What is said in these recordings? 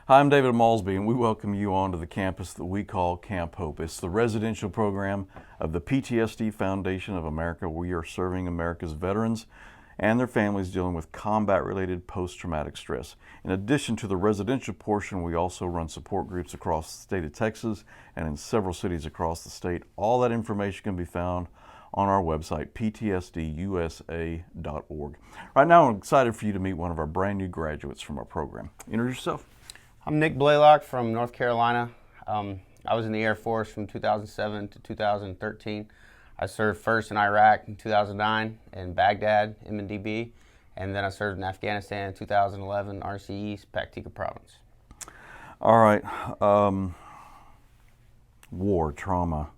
Hi, I'm David Malsby, and we welcome you onto the campus that we call Camp Hope. It's the residential program of the PTSD Foundation of America. We are serving America's veterans and their families dealing with combat-related post-traumatic stress. In addition to the residential portion, we also run support groups across the state of Texas and in several cities across the state. All that information can be found on our website, ptsdusa.org. Right now, I'm excited for you to meet one of our brand new graduates from our program. Introduce yourself. I'm Nick Blaylock from North Carolina. I was in the Air Force from 2007 to 2013. I served first in Iraq in 2009 in Baghdad, MNDB, and then I served in Afghanistan in 2011, RC East, Paktika Province. All right. War, trauma.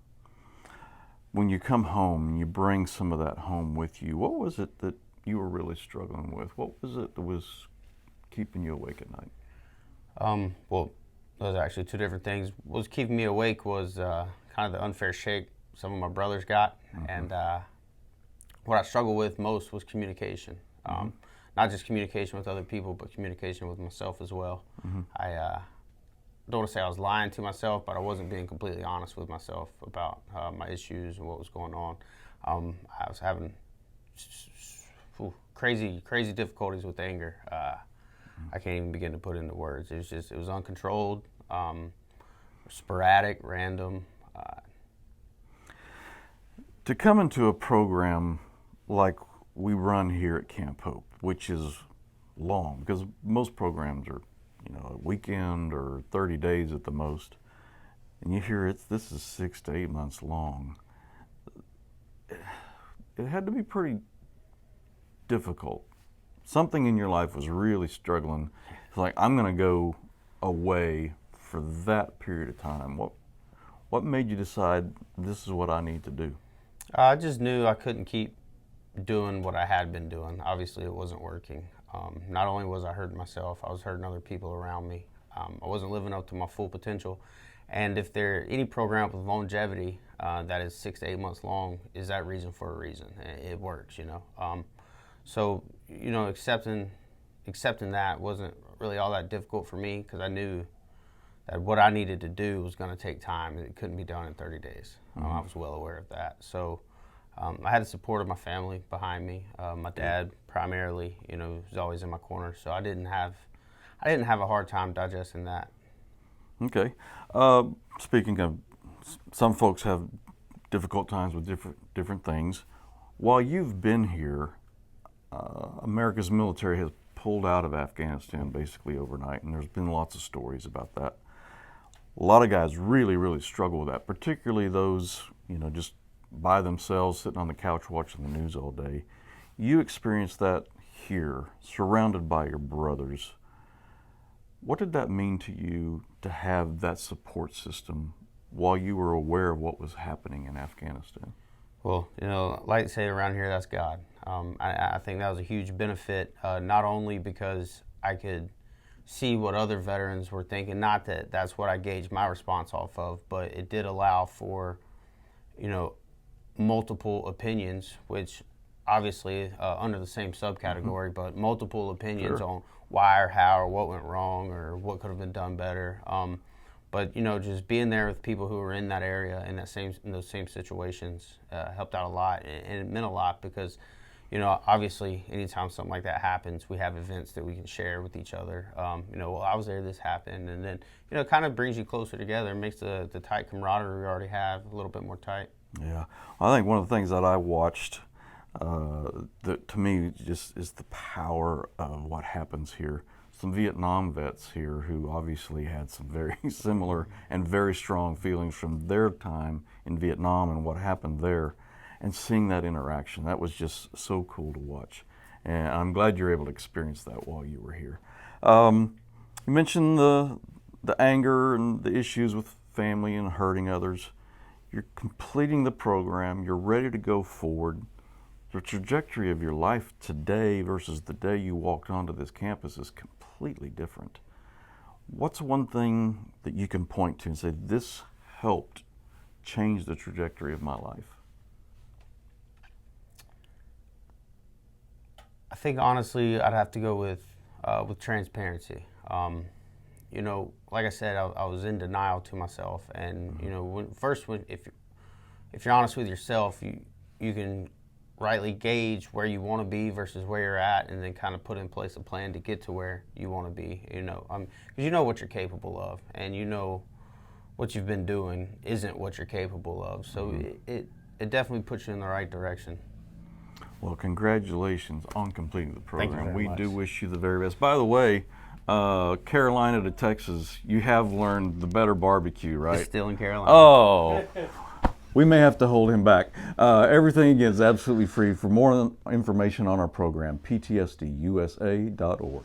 When you come home and you bring some of that home with you, what was it that you were really struggling with? What was it that was keeping you awake at night? Well, those are actually two different things. What was keeping me awake was kind of the unfair shake some of my brothers got, and what I struggled with most was communication. Not just communication with other people, but communication with myself as well. I don't want to say I was lying to myself, but I wasn't being completely honest with myself about my issues and what was going on. I was having crazy difficulties with anger. I can't even begin to put into words. It was uncontrolled, sporadic, random. To come into a program like we run here at Camp Hope, which is long, because most programs are, a weekend or 30 days at the most, and you hear this is 6 to 8 months long. It had to be pretty difficult. Something in your life was really struggling. It's like, I'm going to go away for that period of time. What made you decide this is what I need to do? I just knew I couldn't keep doing what I had been doing. Obviously, it wasn't working. Not only was I hurting myself, I was hurting other people around me. I wasn't living up to my full potential. And if there any program with longevity that is 6 to 8 months long, is that reason for a reason? It works, So, accepting that wasn't really all that difficult for me, because I knew that what I needed to do was going to take time. It couldn't be done in 30 days. I was well aware of that. So I had the support of my family behind me. My dad primarily, was always in my corner. So I didn't have a hard time digesting that. Okay. Speaking of, some folks have difficult times with different things. While you've been here, America's military has pulled out of Afghanistan basically overnight, and there's been lots of stories about that. A lot of guys really, really struggle with that, particularly those, just by themselves sitting on the couch watching the news all day. You experienced that here, surrounded by your brothers. What did that mean to you to have that support system while you were aware of what was happening in Afghanistan? Well, like to say around here, that's God. I think that was a huge benefit, not only because I could see what other veterans were thinking, not that that's what I gauged my response off of, but it did allow for, multiple opinions, which obviously under the same subcategory, but multiple opinions on why or how or what went wrong or what could have been done better. But just being there with people who were in that area in those same situations helped out a lot, and it meant a lot because, obviously anytime something like that happens, we have events that we can share with each other. Well, I was there, this happened, and then it kind of brings you closer together, makes the tight camaraderie we already have a little bit more tight. Yeah, I think one of the things that I watched that to me just is the power of what happens here. Some Vietnam vets here who obviously had some very similar and very strong feelings from their time in Vietnam and what happened there, and seeing that interaction, that was just so cool to watch. And I'm glad you're able to experience that while you were here. You mentioned the anger and the issues with family and hurting others. You're completing the program, you're ready to go forward. The trajectory of your life today versus the day you walked onto this campus is completely different. What's one thing that you can point to and say, this helped change the trajectory of my life? I think honestly, I'd have to go with transparency. you know, like I said, I was in denial to myself, and you know, if you're honest with yourself, you can rightly gauge where you want to be versus where you're at, and then kind of put in place a plan to get to where you want to be. You know, because you know what you're capable of, and you know what you've been doing isn't what you're capable of. So it definitely puts you in the right direction. Well, congratulations on completing the Thank you program. very We much. do wish you the very best. By the way, Carolina to Texas, you have learned the better barbecue, right? It's still in Carolina. Oh, we may have to hold him back. Everything again is absolutely free. For more information on our program, ptsdusa.org.